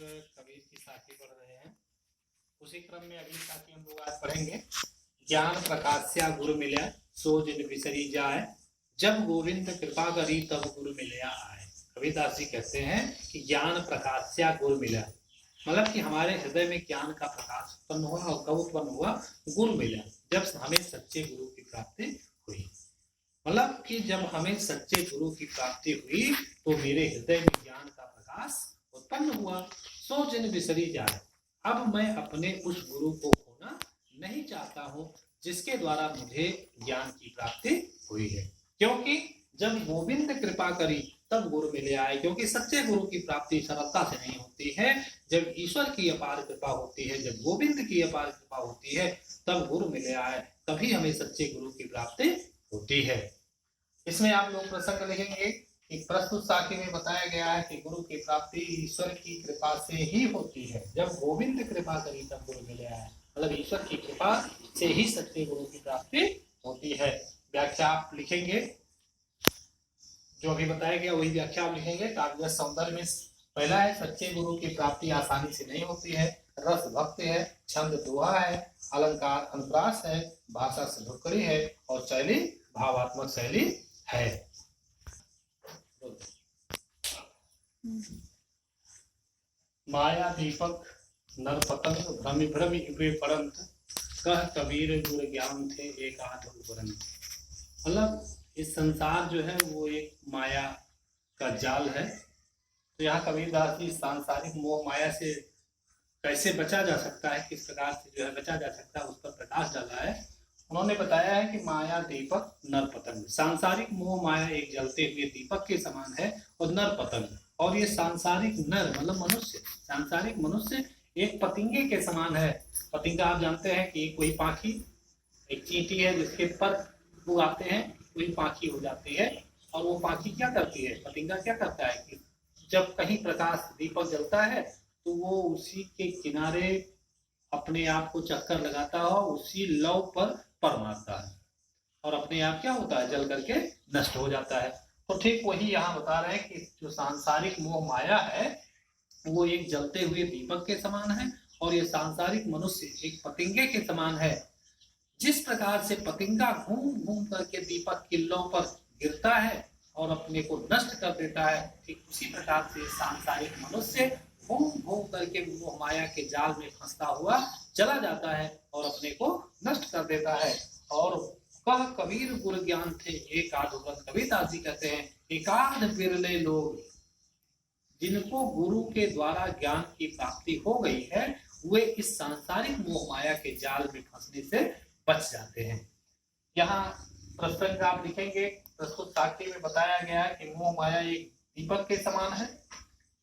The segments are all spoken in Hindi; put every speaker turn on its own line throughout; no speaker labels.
कबीर की साखी पढ़ रहे हैं। उसी क्रम में अगली साखी हम लोग आज पढ़ेंगे। ज्ञान प्रकाश्या गुरु मिला सो जिन बिसरी जाए, जब गोविंद कृपा करी तब गुरु मिलया आए। कबीरदास जी कहते हैं कि ज्ञान प्रकाश्या गुरु मिला, मतलब कि हमारे हृदय में ज्ञान का प्रकाश उत्पन्न हुआ। और कब उत्पन्न हुआ? गुरु मिला, जब हमें सच्चे गुरु की प्राप्ति हुई। मतलब कि जब हमें सच्चे गुरु की प्राप्ति हुई तो मेरे हृदय में ज्ञान का प्रकाश उत्पन्न हुआ। सो जिन बिसरी जाए, अब मैं अपने उस गुरु को खोना नहीं चाहता हूँ जिसके द्वारा मुझे ज्ञान की प्राप्ति हुई है। क्योंकि जब गोविंद कृपा करी तब गुरु मिले आए, क्योंकि सच्चे गुरु की प्राप्ति सरलता से नहीं होती है। जब ईश्वर की अपार कृपा होती है, जब गोविंद की अपार कृपा होती है, तब गुरु मिले आए, तभी हमें सच्चे गुरु की प्राप्ति होती है। इसमें आप लोग प्रसंग लिखेंगे कि प्रस्तुत साखी में बताया गया है कि गुरु की प्राप्ति ईश्वर की कृपा से ही होती है। जब गोविंद कृपा करी तब गुरु मिले आए, मतलब ईश्वर की कृपा से ही सच्चे गुरु की प्राप्ति होती है। व्याख्या आप लिखेंगे, जो अभी बताया गया वही व्याख्या आप लिखेंगे। काव्य सौंदर्य में पहला है, सच्चे गुरु की प्राप्ति आसानी से नहीं होती है। रस भक्त है, छंद दोहा है, अलंकार अनुप्रास है, भाषा सधुकरी है और शैली भावात्मक शैली है। माया दीपक नर पतंग भ्रमि भ्रमि हुए परंत, कह कबीर गुर ज्ञान थे एक आध उपरंत। मतलब इस संसार जो है वो एक माया का जाल है। तो यहाँ कबीरदास जी सांसारिक मोह माया से कैसे बचा जा सकता है, किस प्रकार से जो है बचा जा सकता है, उस पर प्रकाश डाला है। उन्होंने बताया है कि माया दीपक नर पतंग, सांसारिक मोह माया एक जलते हुए दीपक के समान है और नर पतंग, और ये सांसारिक नर मतलब मनुष्य, सांसारिक मनुष्य एक पतिंगे के समान है। पतिंगा आप जानते हैं कि कोई पाखी, एक चींटी है जिसके पर वो आते हैं वही पाखी हो जाती है। और वो पाखी क्या करती है, पतिंगा क्या करता है कि जब कहीं प्रकाश दीपक जलता है तो वो उसी के किनारे अपने आप को चक्कर लगाता हो, उसी लौ पर मारता है और अपने आप क्या होता है, जल करके नष्ट हो जाता है। तो ठीक वही यहाँ बता रहे हैं कि जो सांसारिक मोह माया है वो एक जलते हुए दीपक के समान है और ये सांसारिक मनुष्य एक पतिंगे के समान है। जिस प्रकार से पतिंगा घूम घूम करके दीपक की लौ पर गिरता है और अपने को नष्ट कर देता है, ठीक उसी प्रकार से सांसारिक मनुष्य घूम घूम करके मोह माया के जाल में फंसता हुआ चला जाता है और अपने को नष्ट कर देता है। और कह कबीर गुरु ज्ञान थे एक आध उपरंत, कबीरदास जी कहते हैं एकाध बिरले लोग जिनको गुरु के द्वारा ज्ञान की प्राप्ति हो गई है वे इस सांसारिक मोह माया के जाल में फंसने से बच जाते हैं। यहाँ प्रसंग आप लिखेंगे, प्रस्तुत साखी में बताया गया है कि मोह माया एक दीपक के समान है।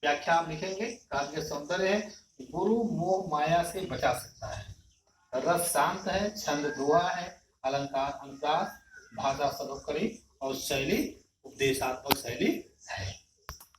व्याख्या आप लिखेंगे, काव्य सौंदर्य है, गुरु मोह माया से बचा सकता है। रस शांत है, छंद दोहा है, अलंकार अनुप्रास, भाषा सरोकरी और शैली उपदेशात्मक शैली है।